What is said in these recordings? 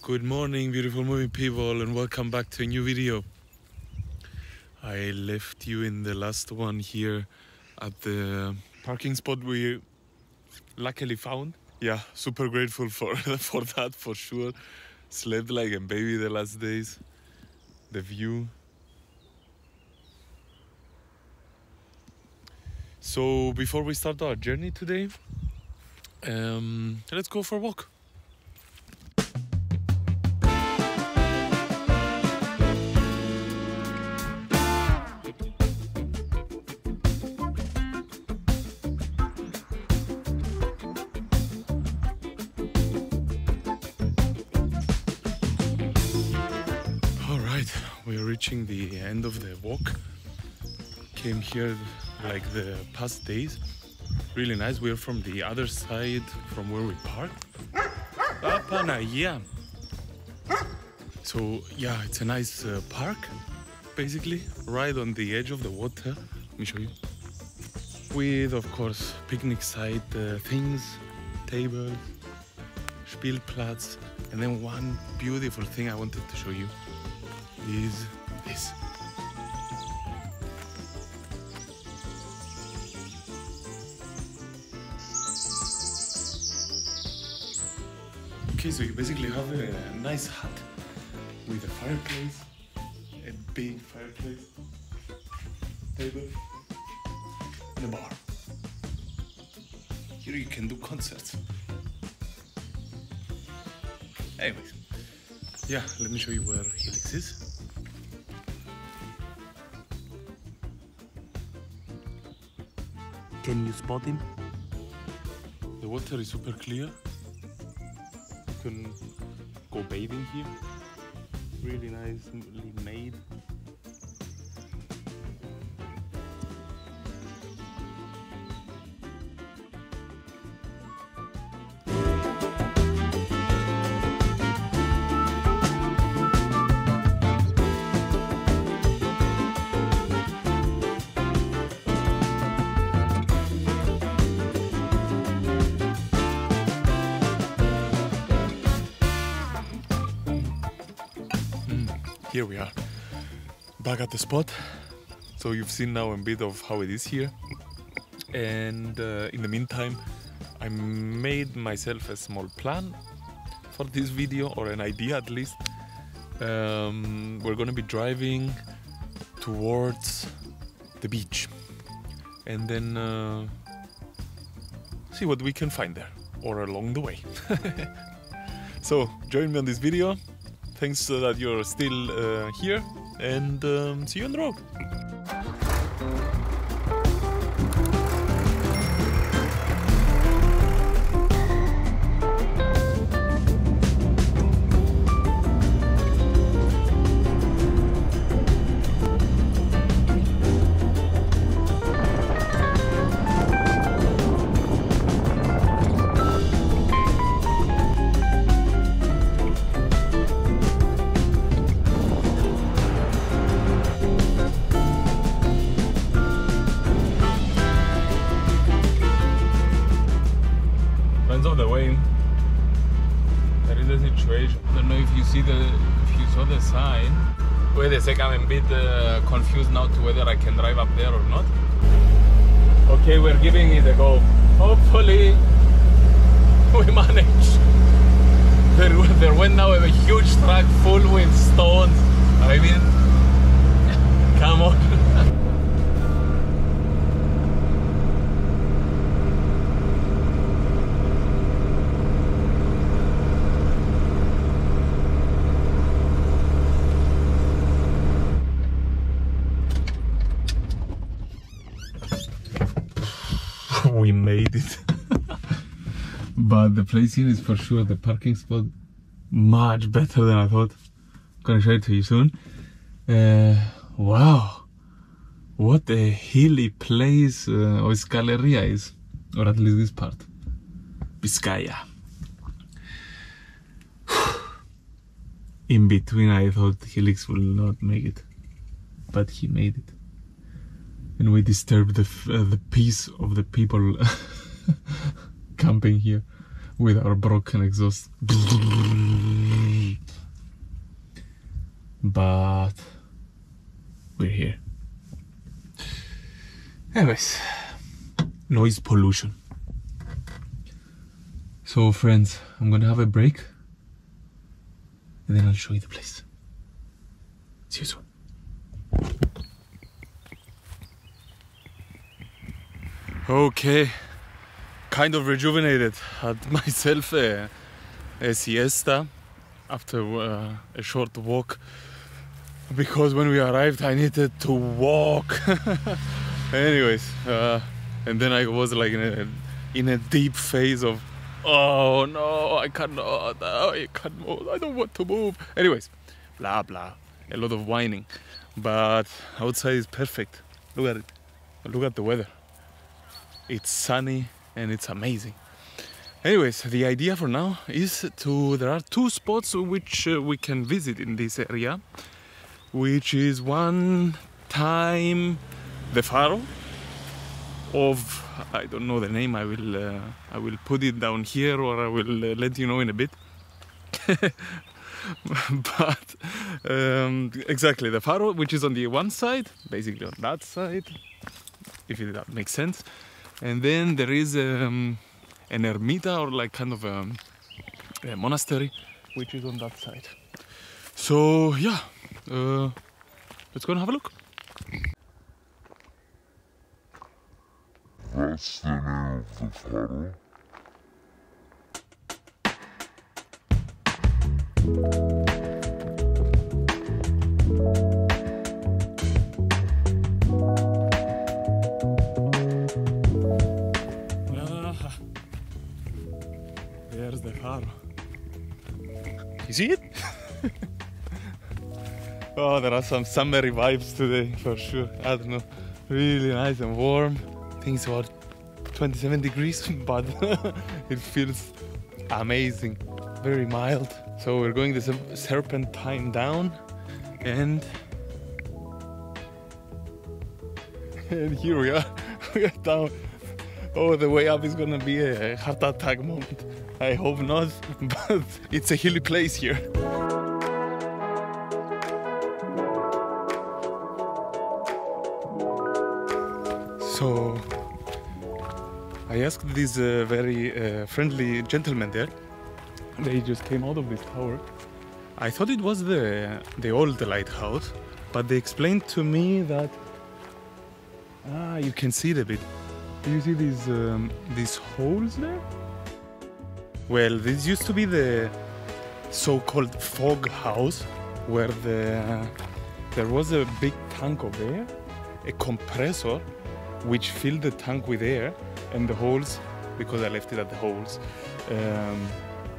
Good morning, beautiful moving people, and welcome back to a new video. I left you in the last one here at the parking spot we luckily found. Yeah, super grateful for that for sure. Slept like a baby the last days. The view. So before we start our journey today, let's go for a walk. We're reaching the end of the walk. Came here like the past days. Really nice. We're from the other side from where we parked. Yeah. So yeah, it's a nice park, basically, right on the edge of the water. Let me show you. With, of course, picnic site things, tables, Spielplatz, and then one beautiful thing I wanted to show you is this. Okay, so you basically have a nice hut with a fireplace, a big fireplace, table, and a bar. Here you can do concerts. Anyways, yeah, let me show you where Helix is. Can you spot him? The water is super clear. You can go bathing here. Really nicely made. Here we are, back at the spot. So you've seen now a bit of how it is here. And in the meantime, I made myself a small plan for this video, or an idea at least. We're gonna be driving towards the beach and then see what we can find there, or along the way. So join me on this video. Thanks that you're still here, and see you on the road. Of the way, there is a situation. I don't know if you saw the sign. Wait a sec, I'm a bit confused now to whether I can drive up there or not. Okay, we're giving it a go. Hopefully we manage. There went now a huge truck full with stones. I mean, come on. We made it. But the place here is for sure, the parking spot, much better than I thought. I'm gonna show it to you soon. Wow, what a hilly place Galeria is, or at least this part. Bizkaia. In between I thought Helix will not make it, but he made it. And we disturbed the peace of the people camping here. with our broken exhaust. But we're here. Anyways, noise pollution. So friends, I'm gonna have a break and then I'll show you the place. See you soon. Okay, kind of rejuvenated. Had myself a siesta after a short walk, because when we arrived I needed to walk. Anyways, and then I was like in a deep phase of, oh no, I cannot, I can't move, I don't want to move. Anyways, blah blah, a lot of whining, but outside is perfect. Look at it, look at the weather. It's sunny and it's amazing. Anyways, the idea for now is there are two spots which we can visit in this area, which is one time the Faro of, I don't know the name, I will put it down here, or I will let you know in a bit. But exactly, the Faro, which is on the one side, basically on that side, if that makes sense. And then there is an Ermita, or like kind of a monastery, which is on that side. So yeah, let's go and have a look. That's the name of the Faro. There's the Faro. You see it? Oh, there are some summery vibes today for sure. I don't know, really nice and warm. I think it's about 27 degrees, but it feels amazing, very mild. So we're going the serpentine down, and here we are. We are down. Oh, the way up is gonna be a heart attack moment. I hope not, but it's a hilly place here. So I asked this very friendly gentleman there. They just came out of this tower. I thought it was the old lighthouse, but they explained to me that you can see it a bit. Do you see these holes there? Well, this used to be the so-called fog house, where there was a big tank over there, a compressor, which filled the tank with air, and the holes, because I left it at the holes,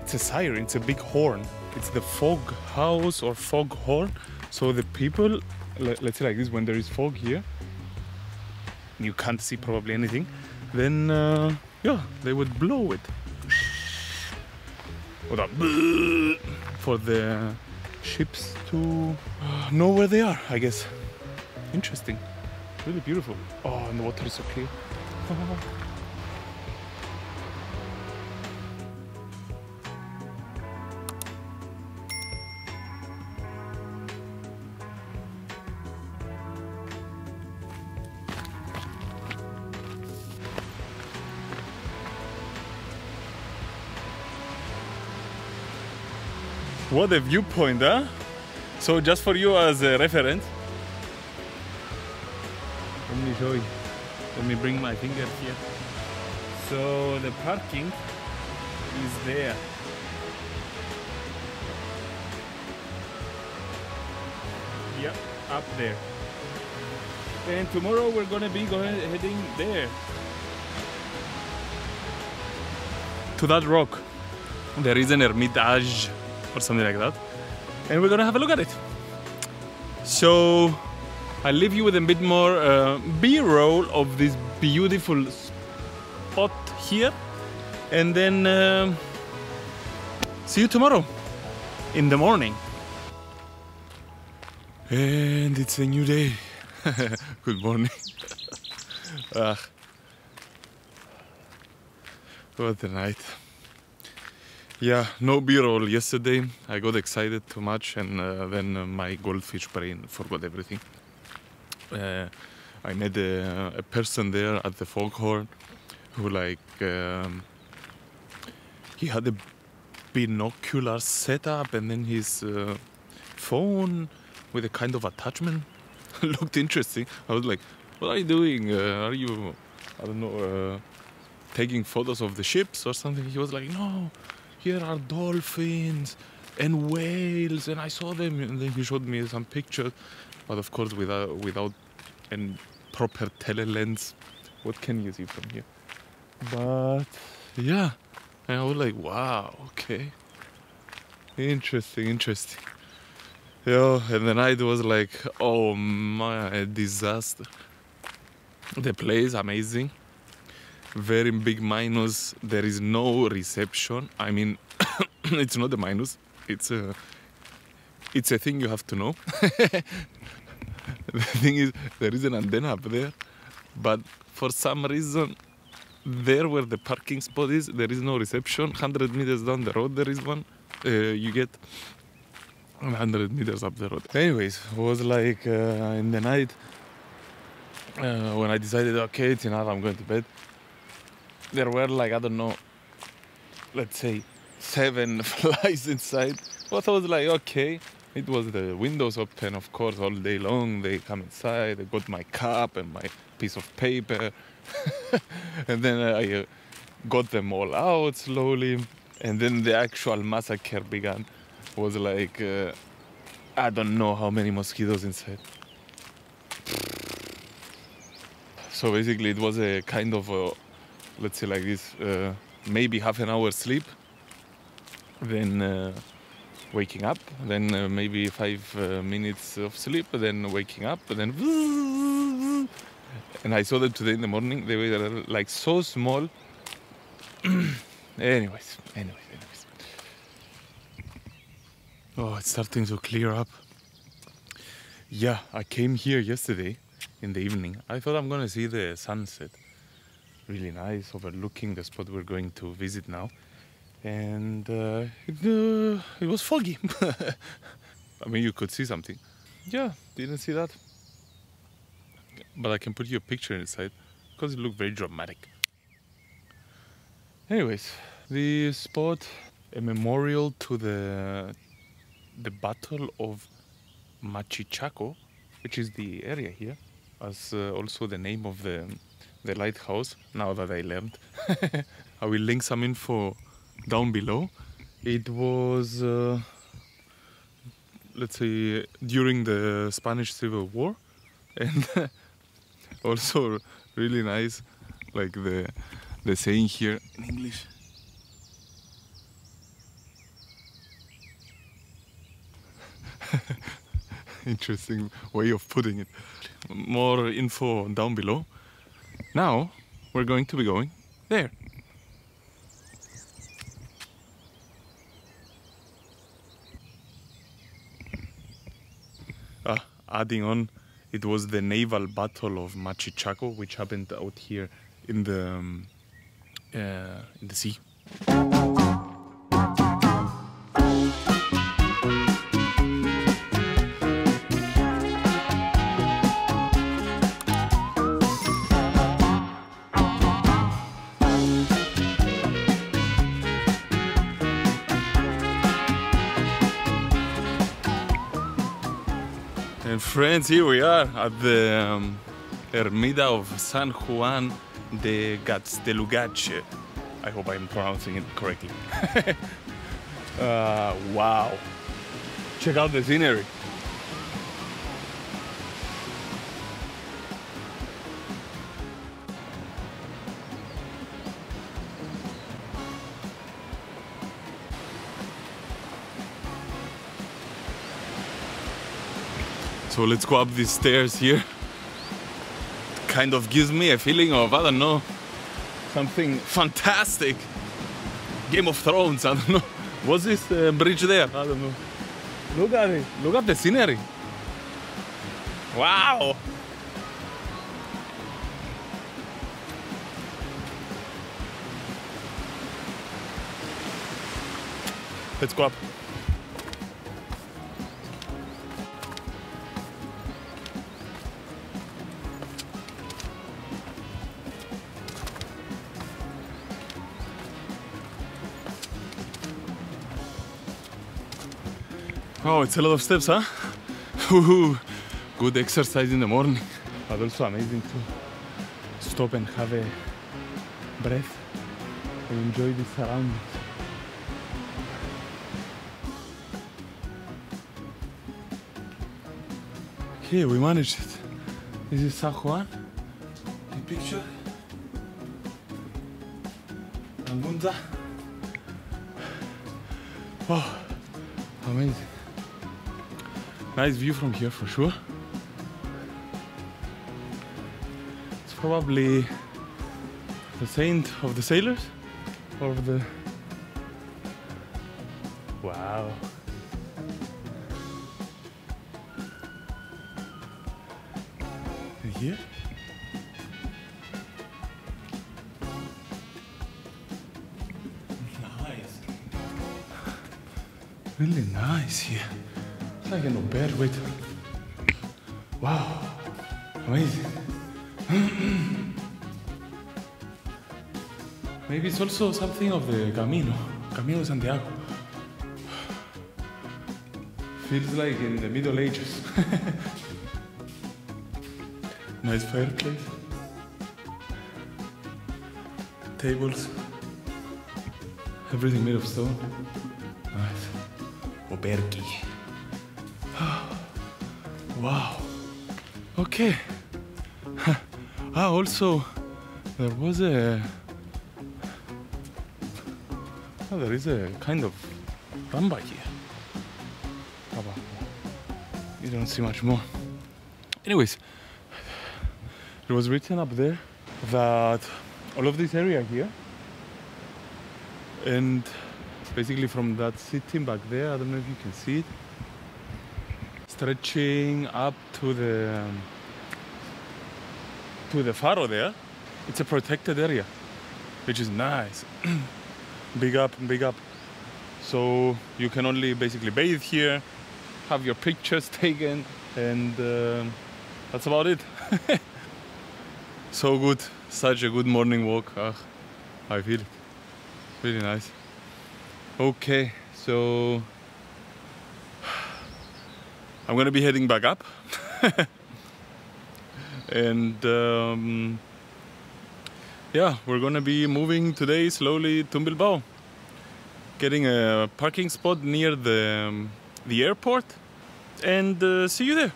it's a siren, it's a big horn. It's the fog house or fog horn. So the people, let's say like this, when there is fog here, you can't see probably anything, then yeah, they would blow it. Or that, for the ships to know where they are, I guess. Interesting. Really beautiful. Oh, and the water is so clear. What a viewpoint, huh? So just for you as a reference, let me show you. Let me bring my finger here. So the parking is there. Yep, up there. And tomorrow we're gonna be heading there. To that rock. There is an Ermitage or something like that. And we're gonna have a look at it. So I'll leave you with a bit more B-roll of this beautiful spot here. And then see you tomorrow in the morning. And it's a new day. Good morning. What a night. Yeah, no B-roll yesterday. I got excited too much, and then my goldfish brain forgot everything. I met a person there at the foghorn who he had a binocular setup, and then his phone with a kind of attachment looked interesting. I was like, what are you doing? Are you, I don't know, taking photos of the ships or something? He was like, no, here are dolphins and whales, and I saw them. And then he showed me some pictures, but of course without a proper telelens. What can you see from here? But yeah, and I was like, wow, okay, interesting. Yeah, and the night was like, oh my, a disaster. The place amazing. Very big minus. There is no reception. I mean, it's not a minus. It's a thing you have to know. The thing is, there is an antenna up there, but for some reason, there where the parking spot is, there is no reception. 100 meters down the road, there is one. You get 100 meters up the road. Anyways, it was like in the night when I decided, okay, it's enough, I'm going to bed. There were like, I don't know, let's say 7 flies inside. But I was like, okay. It was the windows open, of course, all day long. They come inside, I got my cup and my piece of paper. And then I got them all out slowly. And then the actual massacre began. It was like, I don't know how many mosquitoes inside. So basically it was a kind of, let's say like this, maybe half an hour sleep. Then waking up, then maybe 5 minutes of sleep, then waking up, then and I saw them today in the morning. They were like so small. anyways. Oh, it's starting to clear up. Yeah, I came here yesterday in the evening. I thought I'm gonna see the sunset. Really nice, overlooking the spot we're going to visit now. And it was foggy. I mean, you could see something. Yeah, didn't see that. But I can put you a picture inside because it looked very dramatic. Anyways, the spot, a memorial to the Battle of Matxitxako, which is the area here, as also the name of the lighthouse. Now that I learned, I will link some info down below. It was, let's say, during the Spanish Civil War, and also really nice, like the saying here in English. Interesting way of putting it. More info down below. Now we're going to be going there. Adding on, it was the naval battle of Matxitxako, which happened out here in the sea. And friends, here we are at the Ermita of San Juan de Gaztelugatxe. I hope I'm pronouncing it correctly. Wow. Check out the scenery. So let's go up these stairs here. Kind of gives me a feeling of, I don't know, something fantastic. Game of Thrones, I don't know. What's this bridge there? I don't know. Look at it. Look at the scenery. Wow. Let's go up. Oh, it's a lot of steps, huh? Good exercise in the morning, but also amazing to stop and have a breath and enjoy the surroundings. Okay, we managed it. This is San Juan, the picture. Angunza. Oh, amazing. Nice view from here for sure. It's probably the Saint of the Sailors or the... Wow. And here? Nice. Really nice here. It's like an bed, wait. Wow, amazing. Maybe it's also something of the Camino de Santiago. Feels like in the Middle Ages. Nice fireplace. Tables. Everything made of stone. Nice. Oberki. Wow. Okay. Also, there was a... Oh, there is a kind of ramba here. You don't see much more. Anyways, it was written up there that all of this area here, and basically from that sitting back there, I don't know if you can see it, stretching up to the faro there. It's a protected area, which is nice. Big up. So you can only basically bathe here, have your pictures taken, and that's about it. So good, such a good morning walk. I feel it, really nice. Okay, so I'm gonna be heading back up. And yeah, we're gonna be moving today slowly to Bilbao, getting a parking spot near the airport, and see you there.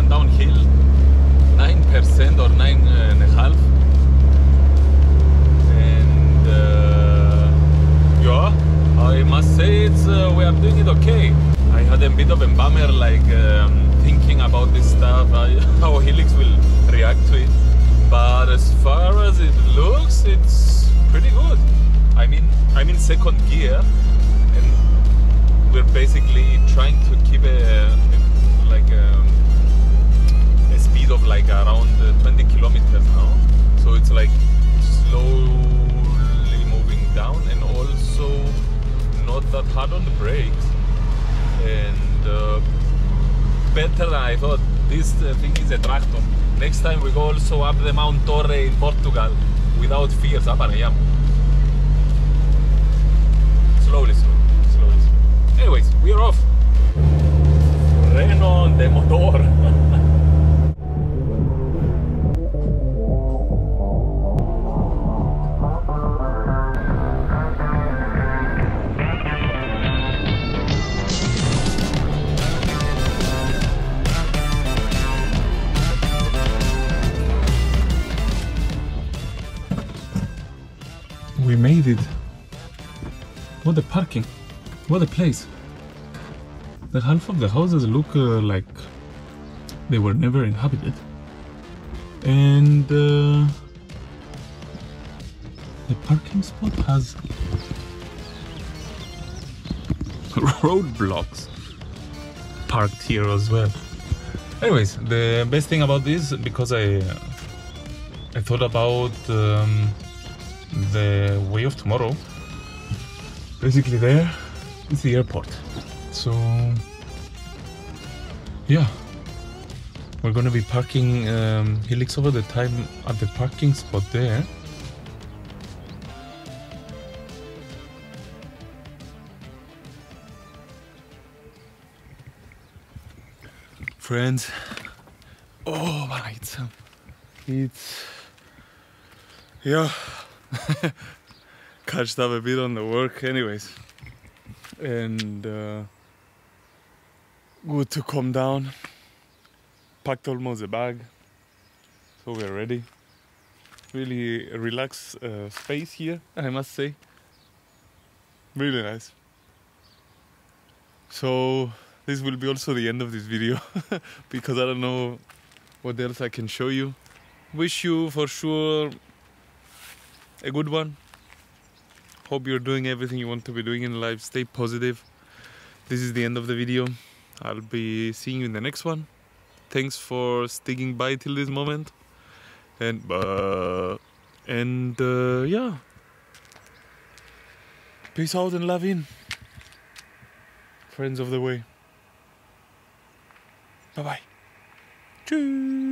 Downhill, 9% or 9.5%, and yeah, I must say it's we are doing it okay. I had a bit of a bummer, like thinking about this stuff, how Helix will react to it, but as far as it looks, it's pretty good. I'm in second gear, and we're basically trying to keep a speed of like around 20 kilometers now. So it's like slowly moving down and also not that hard on the brakes. And better than I thought. This thing is a tractor. Next time we go also up the Mount Torre in Portugal without fears. Slowly. Anyways, we're off. Freno de motor. We made it. What a parking. What a place. The half of the houses look like they were never inhabited. And the parking spot has roadblocks parked here as well. Anyways, the best thing about this, because I thought about the way of tomorrow. Basically there is the airport. So yeah, we're gonna be parking. He looks over the time at the parking spot there. Friends, oh my, it's yeah. Catched up a bit on the work anyways, and good to calm down. Packed almost a bag, so we're ready. Really relaxed space here, I must say. Really nice. So this will be also the end of this video because I don't know what else I can show you. Wish you for sure a good one. Hope you're doing everything you want to be doing in life. Stay positive. This is the end of the video. I'll be seeing you in the next one. Thanks for sticking by till this moment. And yeah. Peace out and love in. Friends of the way. Bye bye. Tschüss.